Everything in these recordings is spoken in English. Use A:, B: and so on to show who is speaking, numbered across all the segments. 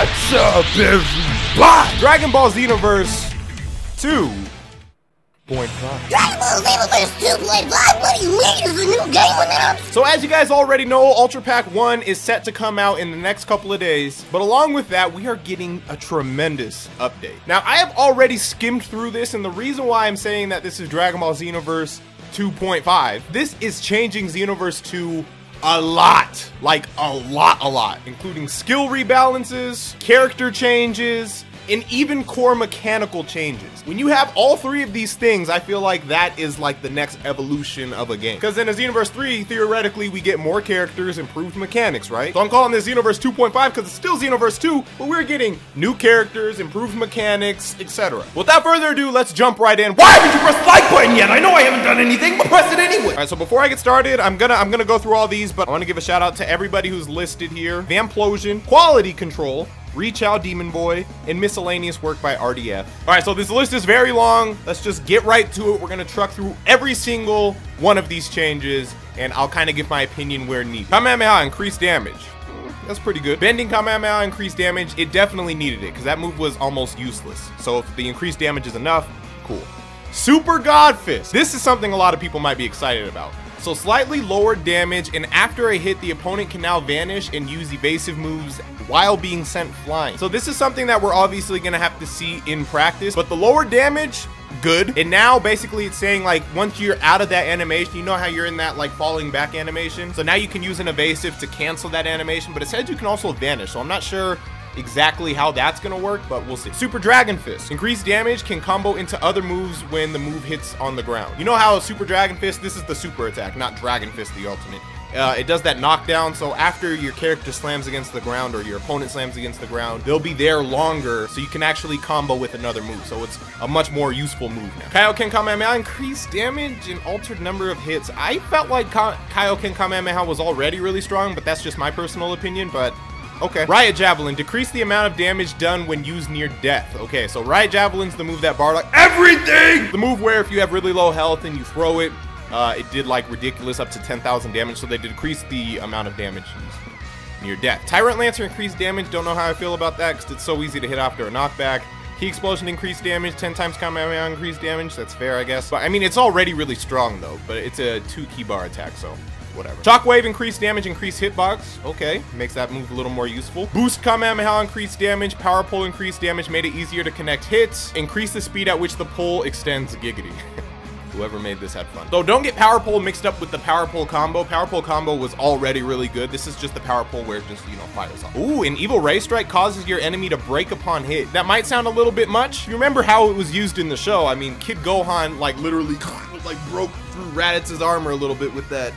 A: What's up, everybody? Dragon Ball Xenoverse 2.5.
B: Dragon Ball Xenoverse 2.5? What do you mean? Is a new game announced?
A: So as you guys already know, Ultra Pack 1 is set to come out in the next couple of days. But along with that, we are getting a tremendous update. Now, I have already skimmed through this, and the reason why I'm saying that this is Dragon Ball Xenoverse 2.5, this is changing Xenoverse 2 a lot, like a lot, including skill rebalances, character changes, and even core mechanical changes. When you have all three of these things, I feel like that is like the next evolution of a game. Because in a Xenoverse 3, theoretically, we get more characters, improved mechanics, right? So I'm calling this Xenoverse 2.5 because it's still Xenoverse 2, but we're getting new characters, improved mechanics, etc. Without further ado, let's jump right in. Why haven't you pressed the like button yet? I know I haven't done anything, but press it anyway. All right, so before I get started, I'm gonna go through all these, but I want to give a shout out to everybody who's listed here. Vamplosion, Quality Control, Reach Out Demon Boy, and miscellaneous work by RDF. All right, so this list is very long. Let's just get right to it. We're gonna truck through every single one of these changes, and I'll kind of give my opinion where needed. Kamehameha, increased damage. That's pretty good. Bending Kamehameha, increased damage. It definitely needed it, because that move was almost useless. So if the increased damage is enough, cool. Super Godfist. This is something a lot of people might be excited about. So slightly lower damage, and after a hit, the opponent can now vanish and use evasive moves while being sent flying. So this is something that we're obviously gonna have to see in practice, but the lower damage, good. And now basically it's saying like once you're out of that animation, you know how you're in that like falling back animation? So now you can use an evasive to cancel that animation, but it says you can also vanish. So I'm not sure exactly how that's gonna work, but we'll see. Super Dragon Fist. Increased damage, can combo into other moves when the move hits on the ground. You know how Super Dragon Fist, this is the super attack, not Dragon Fist the ultimate. It does that knockdown, so after your character slams against the ground or your opponent slams against the ground, they'll be there longer, so you can actually combo with another move, so it's a much more useful move now. Kaioken Kamehameha, increased damage and altered number of hits. I felt like Kaioken Kamehameha was already really strong, but that's just my personal opinion, but okay. Riot Javelin, decrease the amount of damage done when used near death. Okay, so Riot Javelin's the move that barred like everything! The move where if you have really low health and you throw it, it did like ridiculous up to 10,000 damage, so they decreased the amount of damage used near death. Tyrant Lancer, increased damage. Don't know how I feel about that because it's so easy to hit after a knockback. Key Explosion, increased damage. 10 times Kamehameha, increased damage. That's fair, I guess. But I mean, it's already really strong though, but it's a 2 key bar attack, so whatever. Shockwave, increased damage, increased hitbox. Okay, makes that move a little more useful. Boost Kamehameha, increased damage. Power Pull, increased damage, made it easier to connect hits. Increase the speed at which the pull extends. Giggity. Whoever made this had fun. So don't get Power Pull mixed up with the Power Pull combo. Power Pull combo was already really good. This is just the Power Pull where it just, you know, fires off. Ooh, an Evil Ray Strike causes your enemy to break upon hit. That might sound a little bit much. You remember how it was used in the show. I mean, Kid Gohan like literally like broke through Raditz's armor a little bit with that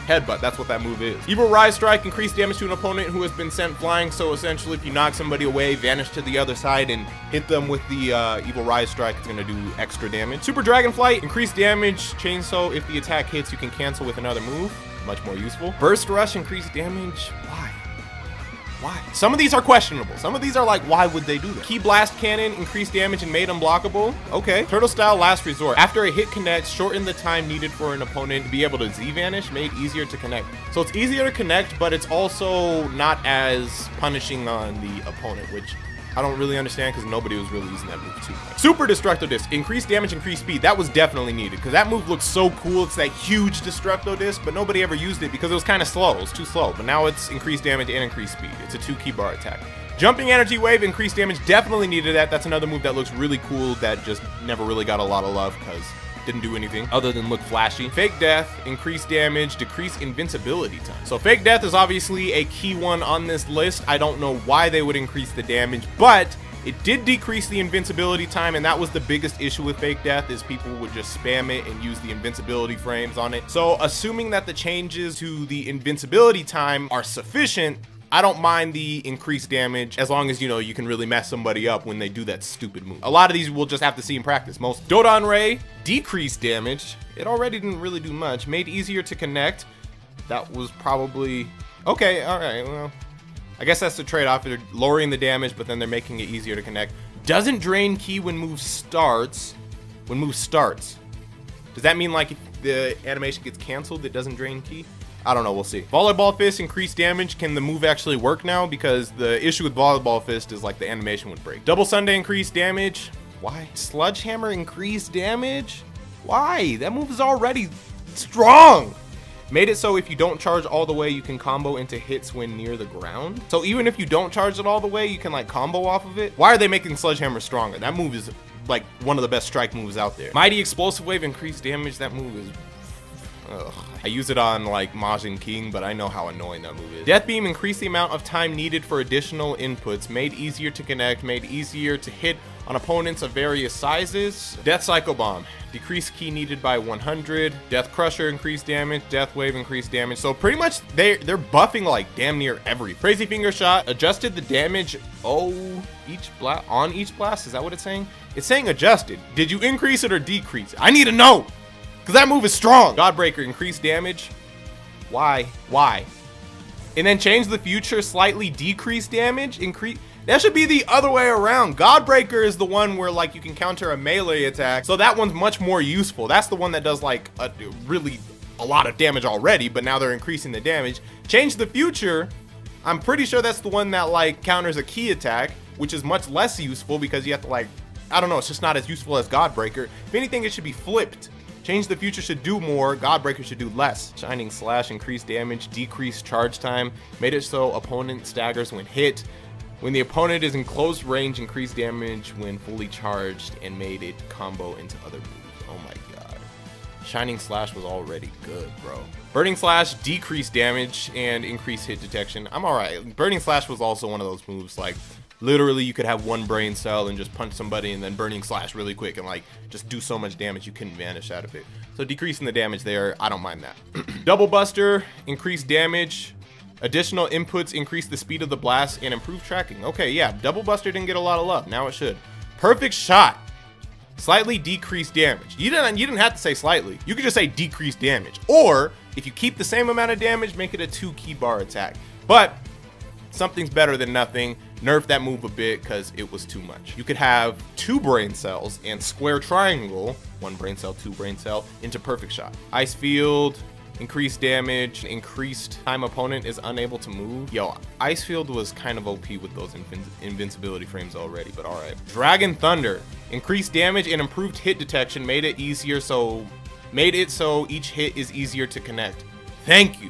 A: headbutt. That's what that move is. Evil Rise Strike, increased damage to an opponent who has been sent flying. So essentially, if you knock somebody away, vanish to the other side, and hit them with the Evil Rise Strike, it's gonna do extra damage. Super Dragon Flight, increased damage. Chainsaw, if the attack hits, you can cancel with another move. Much more useful. Burst Rush, increased damage. Why? Why? Some of these are questionable. Some of these are like, why would they do that? Key Blast Cannon, increased damage and made unblockable. Okay. Turtle Style, Last Resort. After a hit connects, shorten the time needed for an opponent to be able to Z-Vanish, made easier to connect. So it's easier to connect, but it's also not as punishing on the opponent, which I don't really understand because nobody was really using that move too much. Super Destructo Disc, increased damage, increased speed. That was definitely needed because that move looks so cool. It's that huge Destructo Disc, but nobody ever used it because it was kind of slow. It was too slow, but now it's increased damage and increased speed. It's a 2 key bar attack. Jumping Energy Wave, increased damage, definitely needed that. That's another move that looks really cool that just never really got a lot of love because didn't do anything other than look flashy. Fake Death, increased damage, decreased invincibility time. So Fake Death is obviously a key one on this list. I don't know why they would increase the damage, but it did decrease the invincibility time, and that was the biggest issue with Fake Death is people would just spam it and use the invincibility frames on it. So assuming that the changes to the invincibility time are sufficient, I don't mind the increased damage as long as, you know, you can really mess somebody up when they do that stupid move. A lot of these we'll just have to see in practice. Most Dodon Ray, decreased damage. It already didn't really do much. Made easier to connect. That was probably okay. All right, well, I guess that's the trade-off. They're lowering the damage, but then they're making it easier to connect. Doesn't drain ki when move starts. When move starts. Does that mean like if the animation gets canceled, it doesn't drain ki? I don't know, we'll see. Volleyball Fist, increased damage. Can the move actually work now? Because the issue with Volleyball Fist is like the animation would break. Double Sunday, increased damage. Why? Sludge Hammer, increased damage? Why? That move is already strong. Made it so if you don't charge all the way, you can combo into hits when near the ground. So even if you don't charge it all the way, you can like combo off of it. Why are they making Sledgehammer stronger? That move is like one of the best strike moves out there. Mighty Explosive Wave, increased damage. That move is... Ugh. I use it on like Majin King, but I know how annoying that move is. Death Beam, increased the amount of time needed for additional inputs. Made easier to connect, made easier to hit on opponents of various sizes. Death Psycho Bomb, decreased key needed by 100. Death Crusher, increased damage. Death Wave, increased damage. So pretty much they're buffing like damn near everything. Crazy Finger Shot, adjusted the damage on each blast. Is that what it's saying? It's saying adjusted. Did you increase it or decrease it? I need to know, because that move is strong. Godbreaker, increased damage. Why? And then change the future, slightly decreased damage. That should be the other way around. Godbreaker is the one where like you can counter a melee attack. So that one's much more useful. That's the one that does like really a lot of damage already, but now they're increasing the damage. Change the future. I'm pretty sure that's the one that like counters a key attack, which is much less useful because you have to like, I don't know, it's just not as useful as Godbreaker. If anything, it should be flipped. Change the future should do more, Godbreaker should do less. Shining Slash, increased damage, decreased charge time, made it so opponent staggers when hit. When the opponent is in close range, increased damage when fully charged, and made it combo into other moves. Oh my god. Shining Slash was already good, bro. Burning Slash, decreased damage and increased hit detection. I'm alright. Burning Slash was also one of those moves, like, literally you could have one brain cell and just punch somebody and then Burning Slash really quick and like just do so much damage you couldn't vanish out of it. So decreasing the damage there, I don't mind that. Double Buster, increased damage. Additional inputs increase the speed of the blast and improve tracking. Okay, yeah, Double Buster didn't get a lot of love. Now it should. Perfect Shot, slightly decreased damage. You didn't have to say slightly. You could just say decreased damage. Or if you keep the same amount of damage, make it a 2 key bar attack. But something's better than nothing. Nerf that move a bit because it was too much. You could have 2 brain cells and square triangle, 1 brain cell, 2 brain cell, into Perfect Shot. Ice Field, increased damage, increased time opponent is unable to move. Yo, Ice Field was kind of OP with those invincibility frames already, but alright. Dragon Thunder, increased damage and improved hit detection, made it so each hit is easier to connect. Thank you.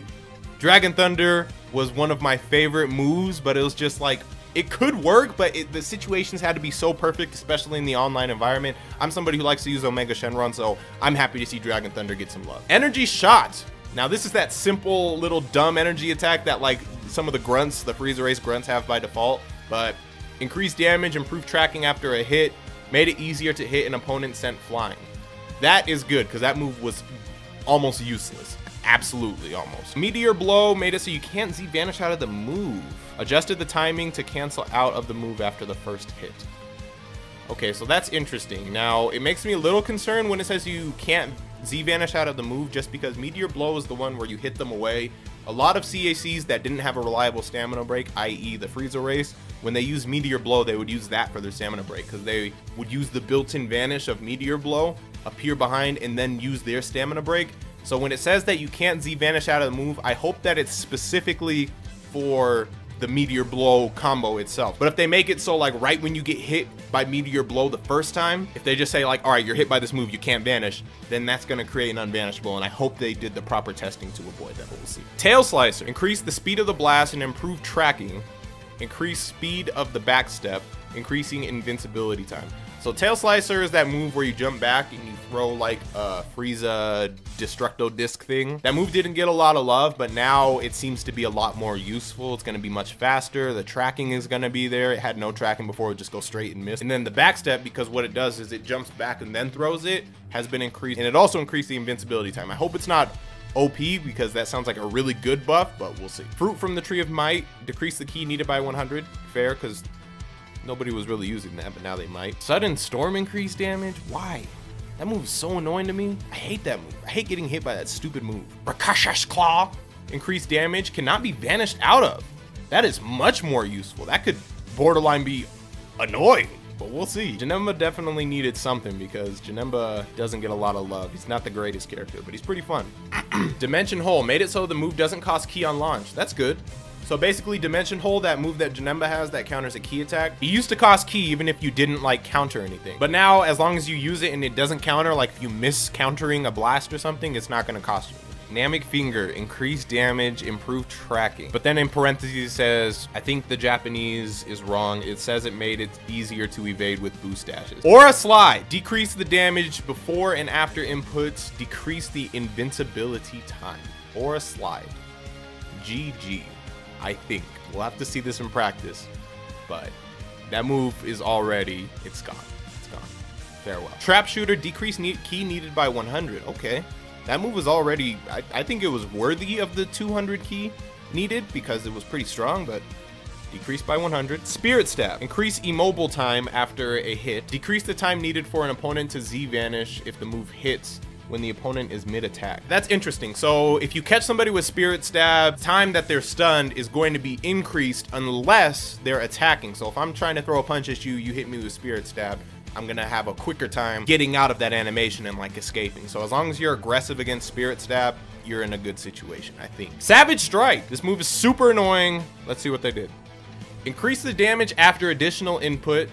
A: Dragon Thunder was one of my favorite moves, but it was just like, it could work, but the situations had to be so perfect, especially in the online environment. I'm somebody who likes to use Omega Shenron, so I'm happy to see Dragon Thunder get some love. Energy Shot. Now this is that simple little dumb energy attack that like some of the grunts, the Frieza race grunts have by default, but increased damage, improved tracking after a hit, made it easier to hit an opponent sent flying. That is good because that move was almost useless. Absolutely almost. Meteor Blow made it so you can't Z Vanish out of the move. Adjusted the timing to cancel out of the move after the first hit. Okay, so that's interesting. Now, it makes me a little concerned when it says you can't Z Vanish out of the move just because Meteor Blow is the one where you hit them away. A lot of CACs that didn't have a reliable stamina break, i.e. the Frieza race, when they use Meteor Blow, they would use that for their stamina break because they would use the built-in Vanish of Meteor Blow, appear behind, and then use their stamina break. So when it says that you can't Z Vanish out of the move, I hope that it's specifically for the Meteor Blow combo itself. But if they make it so like right when you get hit by Meteor Blow the first time, if they just say like, all right, you're hit by this move, you can't vanish, then that's going to create an unvanishable, and I hope they did the proper testing to avoid that, but we'll see. Tail Slicer, increase the speed of the blast and improve tracking, increase speed of the backstep, increasing invincibility time. So Tail Slicer is that move where you jump back and you throw like a Frieza Destructo Disc thing. That move didn't get a lot of love, but now it seems to be a lot more useful. It's going to be much faster. The tracking is going to be there. It had no tracking before, it would just go straight and miss. And then the backstep, because what it does is it jumps back and then throws it, has been increased. And it also increased the invincibility time. I hope it's not OP because that sounds like a really good buff, but we'll see. Fruit from the Tree of Might, decrease the key needed by 100. Fair, because nobody was really using that, but now they might. Sudden Storm, increased damage. Why? That move is so annoying to me. I hate that move. I hate getting hit by that stupid move. Rakasha's Claw, increased damage, cannot be vanished out of. That is much more useful. That could borderline be annoying. but we'll see. Janemba definitely needed something because Janemba doesn't get a lot of love. He's not the greatest character, but he's pretty fun. Dimension Hole made it so the move doesn't cost ki on launch. That's good. So basically, Dimension Hole, that move that Janemba has that counters a ki attack, it used to cost ki even if you didn't like counter anything. But now, as long as you use it and it doesn't counter, like if you miss countering a blast or something, it's not going to cost you. Dynamic Finger, increased damage, improved tracking. But then in parentheses it says, I think the Japanese is wrong. It says it made it easier to evade with boost dashes. Aura Slide, decrease the damage before and after inputs, decrease the invincibility time. Aura Slide, GG, I think. We'll have to see this in practice, but that move is already, it's gone. It's gone. Farewell. Trap Shooter, decrease ki needed by 100. Okay. That move was already, I think it was worthy of the 200 ki needed because it was pretty strong, but decreased by 100. Spirit Stab, increase immobile time after a hit. Decrease the time needed for an opponent to Z Vanish if the move hits when the opponent is mid-attack. That's interesting. So if you catch somebody with Spirit Stab, time that they're stunned is going to be increased unless they're attacking. So if I'm trying to throw a punch at you, you hit me with Spirit Stab, I'm gonna have a quicker time getting out of that animation and like escaping. So as long as you're aggressive against Spirit Stab, you're in a good situation, I think. Savage Strike, this move is super annoying. Let's see what they did. Increase the damage after additional input.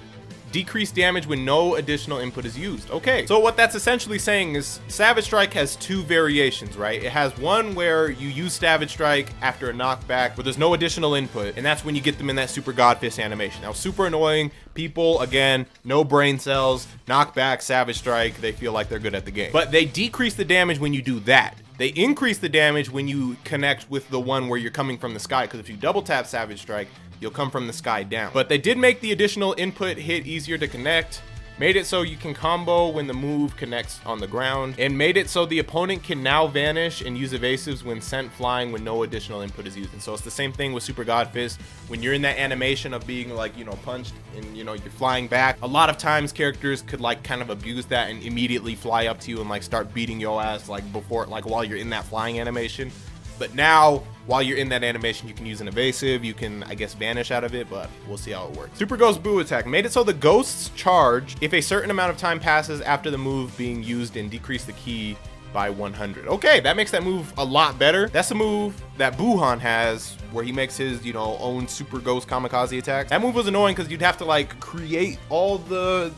A: Decrease damage when no additional input is used. Okay, so what that's essentially saying is Savage Strike has two variations, right? It has one where you use Savage Strike after a knockback where there's no additional input, and that's when you get them in that Super Godfist animation. Now, super annoying. People, again, no brain cells, knockback, Savage Strike, they feel like they're good at the game. But they decrease the damage when you do that. They increase the damage when you connect with the one where you're coming from the sky, because if you double tap Savage Strike, you'll come from the sky down. But they did make the additional input hit easier to connect, made it so you can combo when the move connects on the ground, and made it so the opponent can now vanish and use evasives when sent flying when no additional input is used. And so it's the same thing with Super Godfist. When you're in that animation of being like, you know, punched and, you know, you're flying back, a lot of times characters could like kind of abuse that and immediately fly up to you and like start beating your ass like before, like while you're in that flying animation. But now, while you're in that animation, you can use an evasive, you can, I guess, vanish out of it, but we'll see how it works. Super Ghost Boo Attack made it so the ghosts charge if a certain amount of time passes after the move being used and decrease the ki by 100. Okay, that makes that move a lot better. That's a move that Buhan has where he makes his, you know, own Super Ghost Kamikaze attacks. That move was annoying because you'd have to like create all the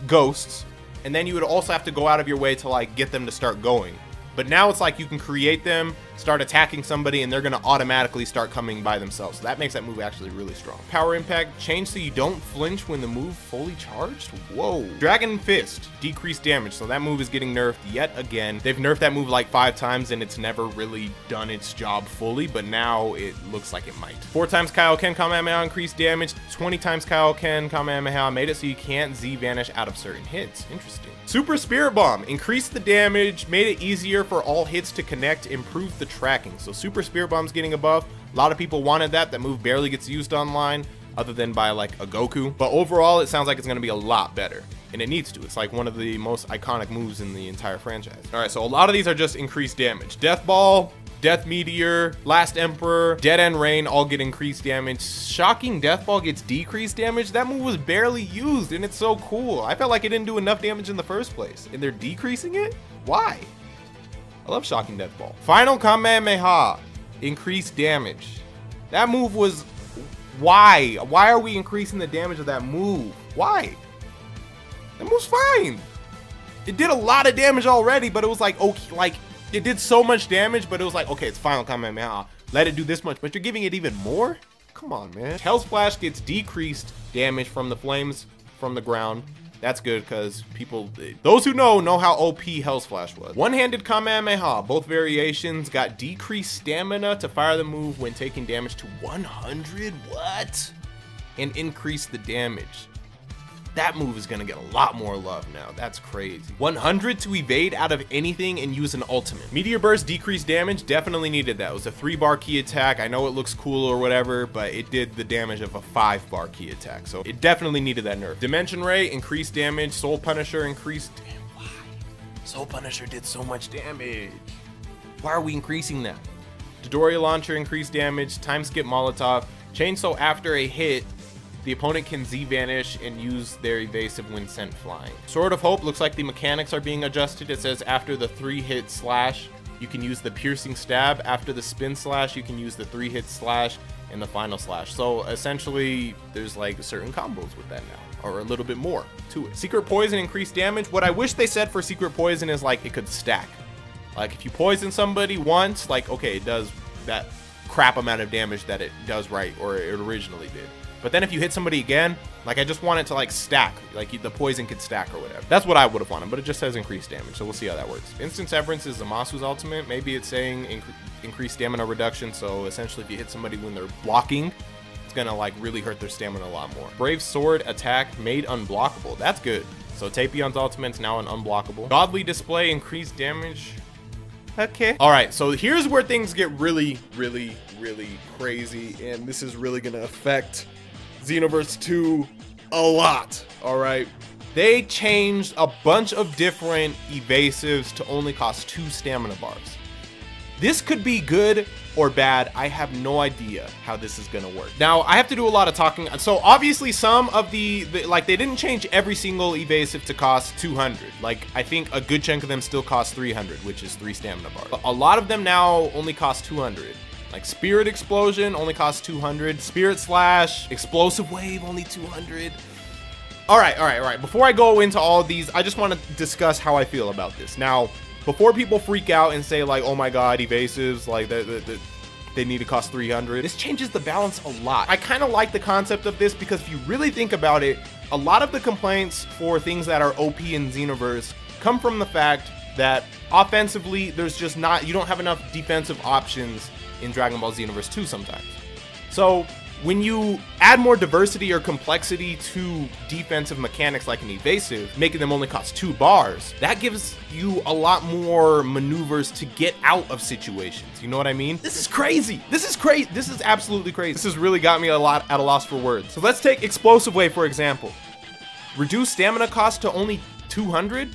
A: ghosts, and then you would also have to go out of your way to like get them to start going. But now it's like you can create them, start attacking somebody, and they're gonna automatically start coming by themselves. So that makes that move actually really strong. Power Impact, change so you don't flinch when the move fully charged? Whoa. Dragon Fist, decreased damage. So that move is getting nerfed yet again. They've nerfed that move like 5 times and it's never really done its job fully, but now it looks like it might. 4 times Kaioken Kamehameha, increased damage. 20 times Kaioken Kamehameha, made it so you can't Z Vanish out of certain hits. Interesting. Super Spirit Bomb, increased the damage, made it easier for all hits to connect, improved the tracking. So Super Spirit Bomb's getting a buff. A lot of people wanted that. That move barely gets used online other than by like a Goku. But overall, it sounds like it's going to be a lot better. And it needs to. It's like one of the most iconic moves in the entire franchise. All right, so a lot of these are just increased damage. Death Ball, Death Meteor, Last Emperor, Dead End Rain all get increased damage. Shocking Death Ball gets decreased damage. That move was barely used and it's so cool. I felt like it didn't do enough damage in the first place and they're decreasing it? Why? I love Shocking Death Ball. Final Kamehameha, increased damage. That move was, why? Why are we increasing the damage of that move? Why? That move's fine. It did a lot of damage already, but it was like, okay, like, it did so much damage, but it was like, okay, it's Final Kamehameha. Let it do this much, but you're giving it even more? Come on, man. Hell Splash gets decreased damage from the flames from the ground. That's good because people, those who know how OP Hell Splash was. One-handed Kamehameha, both variations got decreased stamina to fire the move when taking damage to 100. What? And increase the damage. That move is gonna get a lot more love now. That's crazy. 100 to evade out of anything and use an ultimate. Meteor Burst decreased damage, definitely needed that. It was a 3-bar key attack. I know it looks cool or whatever, but it did the damage of a 5-bar key attack. So it definitely needed that nerf. Dimension Ray, increased damage. Soul Punisher, increased, damn, why? Soul Punisher did so much damage. Why are we increasing that? Dodoria Launcher, increased damage. Time Skip Molotov. Change so after a hit, The opponent can Z-Vanish and use their evasive when sent flying. Sword of Hope, looks like the mechanics are being adjusted. It says after the 3-hit slash, you can use the piercing stab. After the spin slash, you can use the 3-hit slash and the final slash. So essentially, there's like certain combos with that now, or a little bit more to it. Secret Poison, increased damage. What I wish they said for Secret Poison is like it could stack. Like if you poison somebody once, like okay, it does that crap amount of damage that it does right, or it originally did. But then if you hit somebody again, like I just want it to like stack, like the poison could stack or whatever. That's what I would have wanted, but it just says increased damage, so we'll see how that works. Instant Severance is Zamasu's ultimate. Maybe it's saying increased stamina reduction, so essentially if you hit somebody when they're blocking, it's gonna like really hurt their stamina a lot more. Brave Sword attack made unblockable. That's good. So Tapion's ultimate's now an unblockable. Godly Display, increased damage. Okay. All right, so here's where things get really crazy, and this is really gonna affect Xenoverse 2 a lot. All right, they changed a bunch of different evasives to only cost 2 stamina bars. This could be good or bad. I have no idea how this is gonna work. Now I have to do a lot of talking. So obviously some of the like they didn't change every single evasive to cost 200. Like I think a good chunk of them still cost 300, which is 3 stamina bars. But a lot of them now only cost 200. Like Spirit Explosion only costs 200. Spirit Slash, Explosive Wave only 200. All right. Before I go into all of these, I just want to discuss how I feel about this. Now, before people freak out and say like, oh my god, evasives, like they need to cost 300. This changes the balance a lot. I kind of like the concept of this because if you really think about it, a lot of the complaints for things that are OP in Xenoverse come from the fact that offensively, there's just not, you don't have enough defensive options in Dragon Ball Xenoverse 2 sometimes. So when you add more diversity or complexity to defensive mechanics like an evasive, making them only cost 2 bars, that gives you a lot more maneuvers to get out of situations. You know what I mean? This is crazy. This is crazy. This is absolutely crazy. This has really got me a lot at a loss for words. So let's take Explosive Wave, for example. Reduce stamina cost to only 200?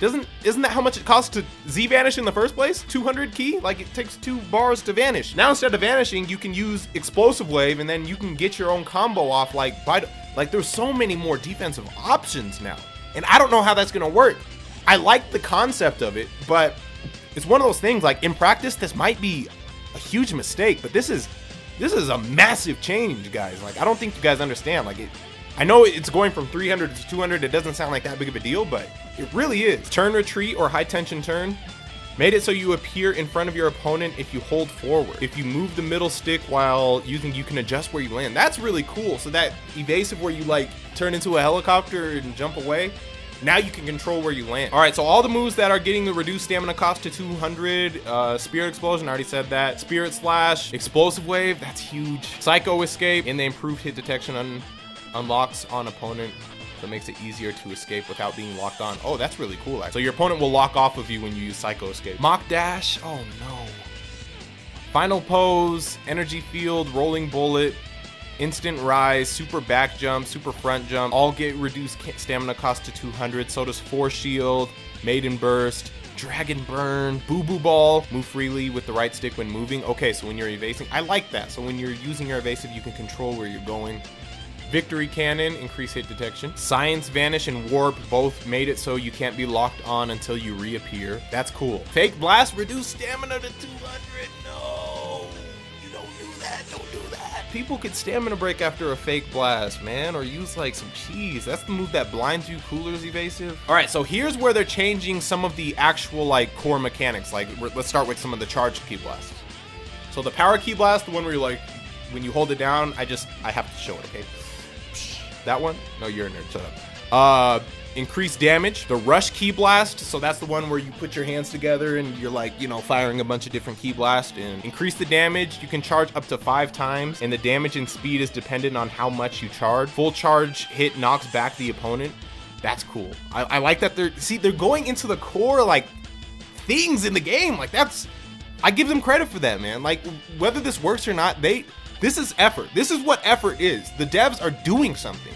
A: Isn't that how much it costs to Z-Vanish in the first place? 200 key? Like it takes 2 bars to vanish. Now instead of vanishing, you can use Explosive Wave and then you can get your own combo off like there's so many more defensive options now. And I don't know how that's gonna work. I like the concept of it, but it's one of those things like in practice, this might be a huge mistake, but this is a massive change, guys. Like I don't think you guys understand. Like I know it's going from 300 to 200. It doesn't sound like that big of a deal, but it really is. Turn Retreat or High Tension Turn made it so you appear in front of your opponent if you hold forward. If you move the middle stick while using, you can adjust where you land. That's really cool. So that evasive where you like turn into a helicopter and jump away, now you can control where you land. All right, so all the moves that are getting the reduced stamina cost to 200, Spirit Explosion, I already said that. Spirit Slash, Explosive Wave, that's huge. Psycho Escape, and the improved hit detection unlocks on opponent, so it makes it easier to escape without being locked on. Oh, that's really cool, actually. So your opponent will lock off of you when you use Psycho Escape. Mock Dash, oh no. Final Pose, Energy Field, Rolling Bullet, Instant Rise, Super Back Jump, Super Front Jump, all get reduced stamina cost to 200. So does Force Shield, Maiden Burst, Dragon Burn, Boo Boo Ball, move freely with the right stick when moving. Okay, so when you're evasing, I like that. So when you're using your evasive, you can control where you're going. Victory Cannon, increase hit detection. Science Vanish and Warp both made it so you can't be locked on until you reappear. That's cool. Fake Blast, reduce stamina to 200. No, you don't do that. Don't do that. People could stamina break after a Fake Blast, man, or use like some cheese. That's the move that blinds you. Cooler's evasive. All right, so here's where they're changing some of the actual like core mechanics. Like let's start with some of the charged Ki Blast. So the Power Ki Blast, the one where you like when you hold it down, I have to show it, okay? That one? No, you're a nerd. Shut up. Increased damage. The Rush Ki Blast. So that's the one where you put your hands together and you're like, you know, firing a bunch of different Ki Blasts. And increase the damage. You can charge up to 5 times. And the damage and speed is dependent on how much you charge. Full charge hit knocks back the opponent. That's cool. I like that they're going into the core like things in the game. Like I give them credit for that, man. Like whether this works or not, this is effort. This is what effort is. The devs are doing something.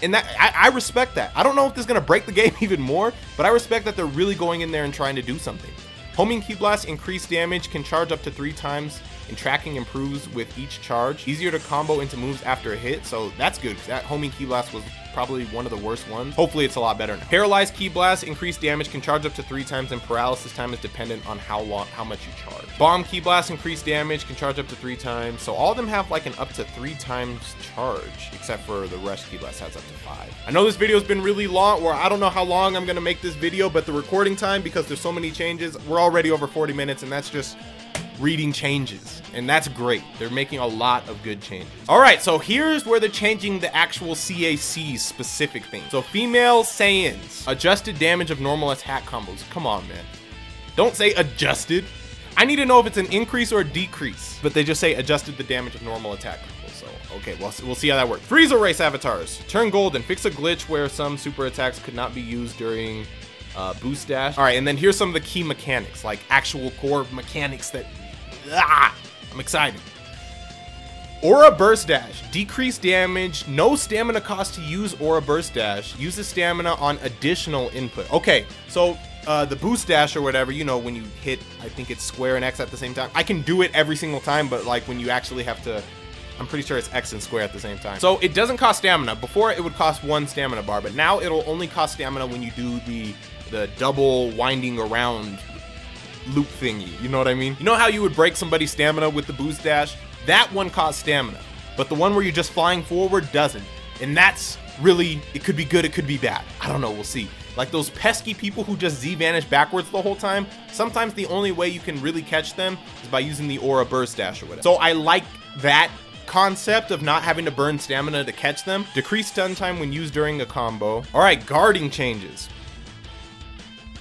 A: And that I respect that. I don't know if this is gonna break the game even more, but I respect that they're really going in there and trying to do something. Homing Ki Blast, increased damage, can charge up to 3 times and tracking improves with each charge. Easier to combo into moves after a hit, so that's good because that homing Ki Blast was probably one of the worst ones. Hopefully it's a lot better now. Paralyzed Ki Blast, increased damage, can charge up to 3 times, and paralysis time is dependent on how much you charge. Bomb Ki Blast, increased damage, can charge up to 3 times. So all of them have like an up to 3 times charge, except for the Rush Ki Blast has up to 5. I know this video has been really long, or I don't know how long I'm gonna make this video, but the recording time, because there's so many changes, we're already over 40 minutes, and that's just reading changes, and that's great. They're making a lot of good changes. All right, so here's where they're changing the actual CAC specific things. So female Saiyans, adjusted damage of normal attack combos. Come on, man. Don't say adjusted. I need to know if it's an increase or a decrease, but they just say adjusted the damage of normal attack combos. So, okay, well, we'll see how that works. Frieza race avatars. Turn golden, fix a glitch where some super attacks could not be used during boost dash. All right, and then here's some of the key mechanics, like actual core mechanics that I'm excited. Aura Burst Dash, decreased damage, no stamina cost to use Aura Burst Dash, uses stamina on additional input. Okay, so the boost dash or whatever, you know, when you hit, I think it's square and X at the same time. I can do it every single time, but like when you actually have to, I'm pretty sure it's X and square at the same time. So it doesn't cost stamina. Before it would cost 1 stamina bar, but now it'll only cost stamina when you do the double winding around loop thingy, you know what I mean? You know how you would break somebody's stamina with the boost dash? That one costs stamina, but the one where you're just flying forward doesn't. And that's really, it could be good, it could be bad. I don't know, we'll see. Like those pesky people who just Z-vanish backwards the whole time, sometimes the only way you can really catch them is by using the Aura Burst Dash or whatever. So I like that concept of not having to burn stamina to catch them. Decreased stun time when used during a combo. All right, guarding changes.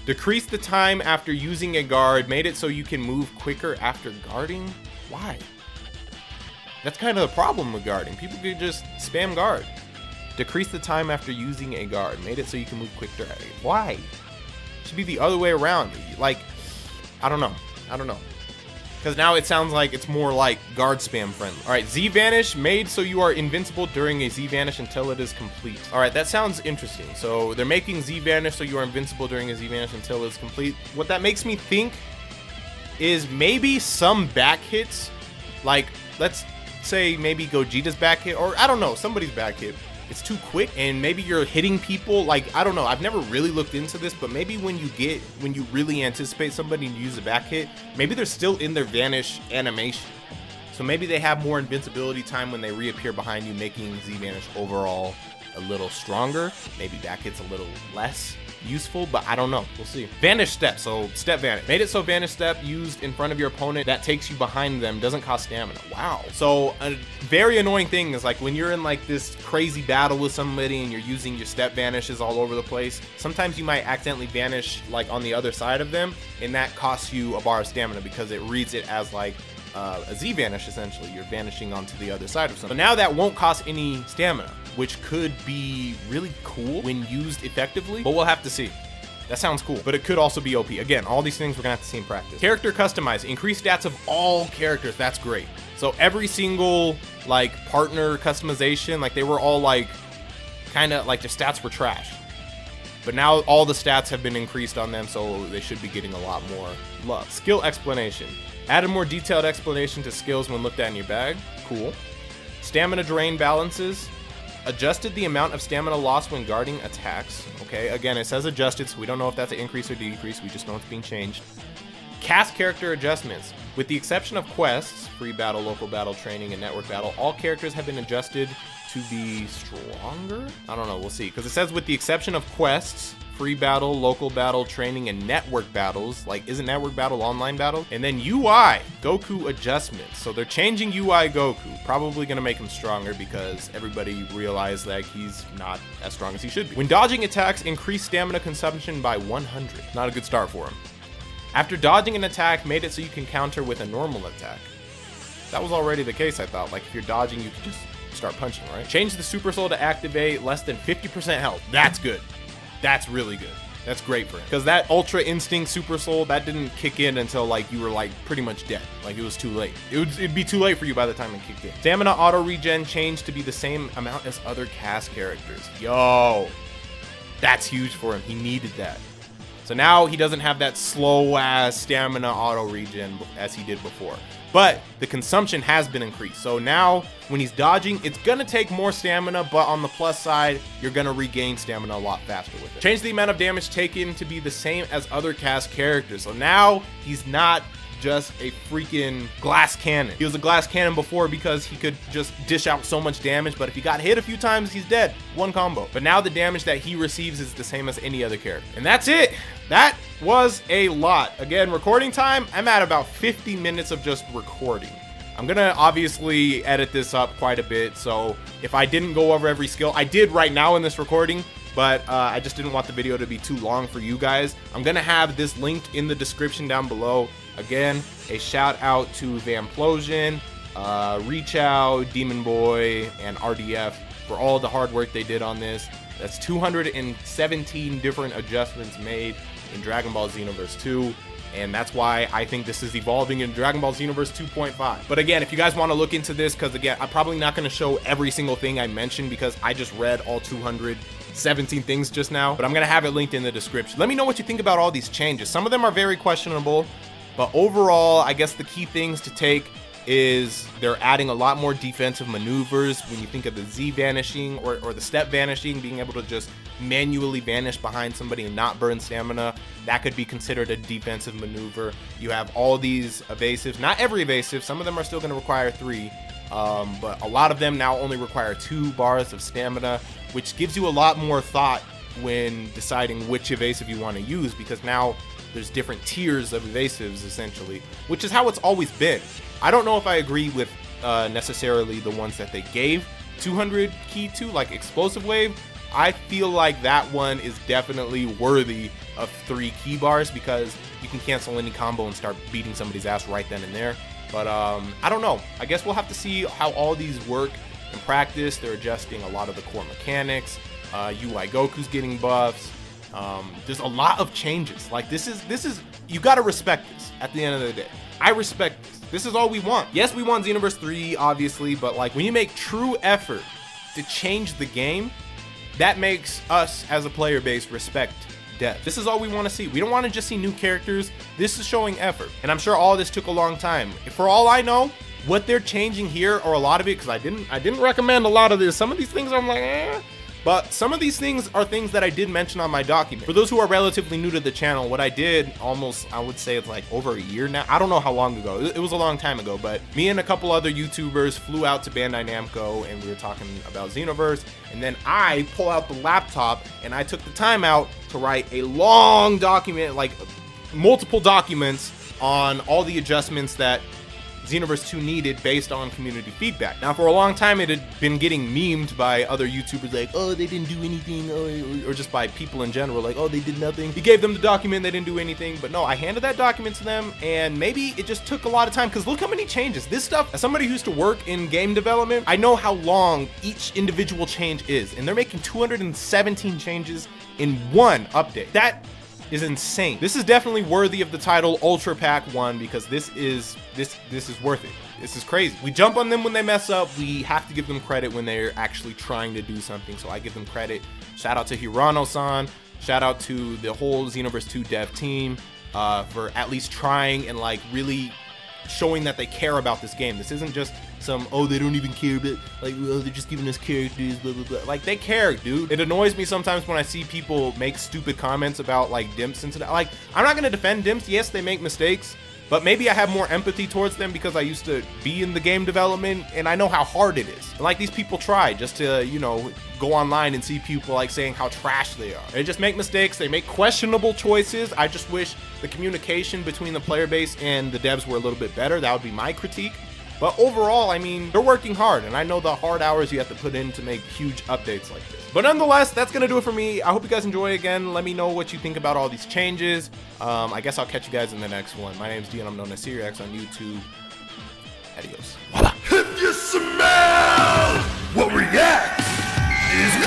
A: Decrease the time after using a guard, made it so you can move quicker after guarding. Why? That's kind of the problem with guarding. People could just spam guard. Decrease the time after using a guard, made it so you can move quicker. Why? It should be the other way around. Like, I don't know. Because now it sounds like it's more like guard spam friendly. All right, Z-Vanish, made so you are invincible during a Z-Vanish until it is complete. All right, that sounds interesting. So they're making Z-Vanish so you are invincible during a Z-Vanish until it's complete. What that makes me think is maybe some back hits, like let's say maybe Gogeta's back hit, or I don't know, somebody's back hit. It's too quick, and maybe you're hitting people, like, I don't know, I've never really looked into this, but maybe when you really anticipate somebody to use a back hit, maybe they're still in their Vanish animation. So maybe they have more invincibility time when they reappear behind you, making Z-Vanish overall a little stronger. Maybe back hit's a little less useful, but I don't know. We'll see. Vanish Step. So Step Vanish. Made it so Vanish Step used in front of your opponent that takes you behind them doesn't cost stamina. Wow. So a very annoying thing is like when you're in like this crazy battle with somebody and you're using your Step Vanishes all over the place, sometimes you might accidentally vanish like on the other side of them, and that costs you a bar of stamina because it reads it as like a Z-Vanish essentially. You're vanishing onto the other side of something. So now that won't cost any stamina, which could be really cool when used effectively, but we'll have to see. That sounds cool, but it could also be OP. Again, all these things we're gonna have to see in practice. Character customize, increase stats of all characters. That's great. So every single like partner customization, like they were all like kind of like their stats were trash, but now all the stats have been increased on them, so they should be getting a lot more love. Skill explanation. Add a more detailed explanation to skills when looked at in your bag. Cool. Stamina drain balances. Adjusted the amount of stamina lost when guarding attacks. Okay, again, it says adjusted, so we don't know if that's an increase or decrease. We just know it's being changed. Cast character adjustments. With the exception of quests, free battle, local battle, training, and network battle, all characters have been adjusted to be stronger? I don't know, we'll see. Because it says with the exception of quests, free battle, local battle, training, and network battles. Like, isn't network battle online battle? And then UI, Goku Adjustments. So they're changing UI Goku. Probably gonna make him stronger because everybody realized that he's not as strong as he should be. When dodging attacks, increase stamina consumption by 100. Not a good start for him. After dodging an attack, made it so you can counter with a normal attack. That was already the case, I thought. Like, if you're dodging, you can just start punching, right? Change the Super Soul to activate less than 50% health. That's good. That's really good. That's great for him. Because that Ultra Instinct Super Soul, that didn't kick in until like you were like pretty much dead. Like it was too late. It'd be too late for you by the time it kicked in. Stamina auto regen changed to be the same amount as other cast characters. Yo, that's huge for him. He needed that. So now he doesn't have that slow ass stamina auto regen as he did before. but the consumption has been increased. So now when he's dodging, it's gonna take more stamina, but on the plus side, you're gonna regain stamina a lot faster with it. Change the amount of damage taken to be the same as other cast characters. So now he's not just a freaking glass cannon. He was a glass cannon before because he could just dish out so much damage, but if he got hit a few times, he's dead. One combo. But now the damage that he receives is the same as any other character. And that's it. That was a lot. Again, recording time, I'm at about 50 minutes of just recording. I'm gonna obviously edit this up quite a bit, so if I didn't go over every skill, I did right now in this recording, but I just didn't want the video to be too long for you guys. I'm gonna have this linked in the description down below. Again, a shout out to Vamplosion, Reach Out, Demon Boy, and RDF for all the hard work they did on this. That's 217 different adjustments made in Dragon Ball Xenoverse 2. And that's why I think this is evolving in Dragon Ball Xenoverse 2.5. But again, if you guys want to look into this, because again, I'm probably not going to show every single thing I mentioned because I just read all 217 things just now, but I'm going to have it linked in the description. Let me know what you think about all these changes. Some of them are very questionable, but overall, I guess the key things to take is they're adding a lot more defensive maneuvers. When you think of the Z vanishing or the step vanishing, being able to just manually vanish behind somebody and not burn stamina, that could be considered a defensive maneuver. You have all these evasives, not every evasive, some of them are still going to require 3, but a lot of them now only require 2 bars of stamina, which gives you a lot more thought when deciding which evasive you want to use, because now there's different tiers of evasives essentially, which is how it's always been. I don't know if I agree with necessarily the ones that they gave 200 key to, like Explosive Wave. I feel like that one is definitely worthy of 3 key bars because you can cancel any combo and start beating somebody's ass right then and there. But I don't know. I guess we'll have to see how all these work in practice. They're adjusting a lot of the core mechanics. UI Goku's getting buffs. There's a lot of changes. Like this is you gotta respect this at the end of the day. I respect this. This is all we want. Yes, we want Xenoverse 3, obviously, but like when you make true effort to change the game, that makes us as a player base respect depth. This is all we want to see. We don't want to just see new characters. This is showing effort. And I'm sure all this took a long time. For all I know, what they're changing here, or a lot of it, because I didn't recommend a lot of this. Some of these things I'm like, eh. But some of these things are things that I did mention on my document. For those who are relatively new to the channel, what I did almost, I would say it's like over a year now. I don't know how long ago. It was a long time ago, but me and a couple other YouTubers flew out to Bandai Namco and we were talking about Xenoverse. And then I pull out the laptop and I took the time out to write a long document, like multiple documents on all the adjustments that Xenoverse 2 needed based on community feedback. Now, for a long time, it had been getting memed by other YouTubers like, oh, they didn't do anything, or just by people in general, like, oh, they did nothing. He gave them the document, they didn't do anything. But no, I handed that document to them, and maybe it just took a lot of time, because look how many changes. This stuff, as somebody who used to work in game development, I know how long each individual change is, and they're making 217 changes in one update. That is insane. This is definitely worthy of the title Ultra Pack 1 because this is worth it. This is crazy. We jump on them when they mess up. We have to give them credit when they're actually trying to do something. So I give them credit. Shout out to Hirano-san. Shout out to the whole Xenoverse 2 dev team for at least trying and like really showing that they care about this game. This isn't just some, oh, they don't even care, but like, oh, they're just giving us characters, blah, blah, blah. Like, they care, dude. It annoys me sometimes when I see people make stupid comments about like dimps and stuff. Like, I'm not gonna defend dimps. Yes, they make mistakes, but maybe I have more empathy towards them because I used to be in the game development and I know how hard it is. And like, these people try just to, you know, go online and see people like saying how trash they are. They just make mistakes. They make questionable choices. I just wish the communication between the player base and the devs were a little bit better. That would be my critique. But overall, I mean, they're working hard, and I know the hard hours you have to put in to make huge updates like this. But nonetheless, that's gonna do it for me. I hope you guys enjoy again. Let me know what you think about all these changes. I guess I'll catch you guys in the next one. My name's Deion. I'm known as SeeReax on YouTube. Adios. Voila.
C: If you smell what reacts is